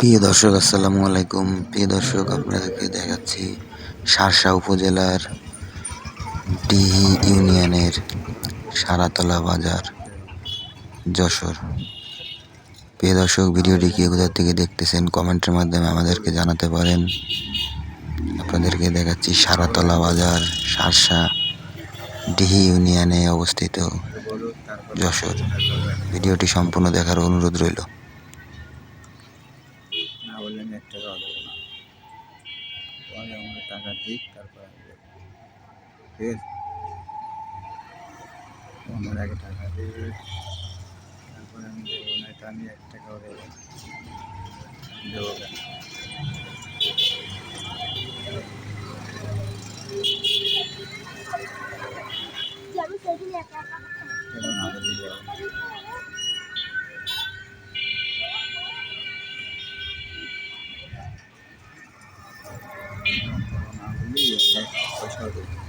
প্রিয় দর্শক আসসালামু আলাইকুম। প্রিয় দর্শক আপনাদেরকে দেখাচ্ছি শার্শা উপজেলার ডিহি ইউনিয়নের সারাতলা বাজার, যশোর। প্রিয় দর্শক, ভিডিওটি কে কোথা থেকে দেখতেছেন কমেন্টের মাধ্যমে আমাদেরকে জানাতে পারেন। আপনাদেরকে দেখাচ্ছি সারাতলা বাজার, শার্শা ডিহি ইউনিয়নে অবস্থিত যশোর। ভিডিওটি সম্পূর্ণ দেখার অনুরোধ রইল। না বললে আমি 1 টাকাও দেবো না। পরে আমাকে টাকা দিক, তারপর আমি দেবো। ঠিক আছে, আমার আগে টাকা দিবে, তারপরে আমি দেবো। না এটা আমি 1 টাকাও দেবো না। দেবো কেন? টাকা না দিলে যাবো না। না দিলেই পয়সাও দেবো।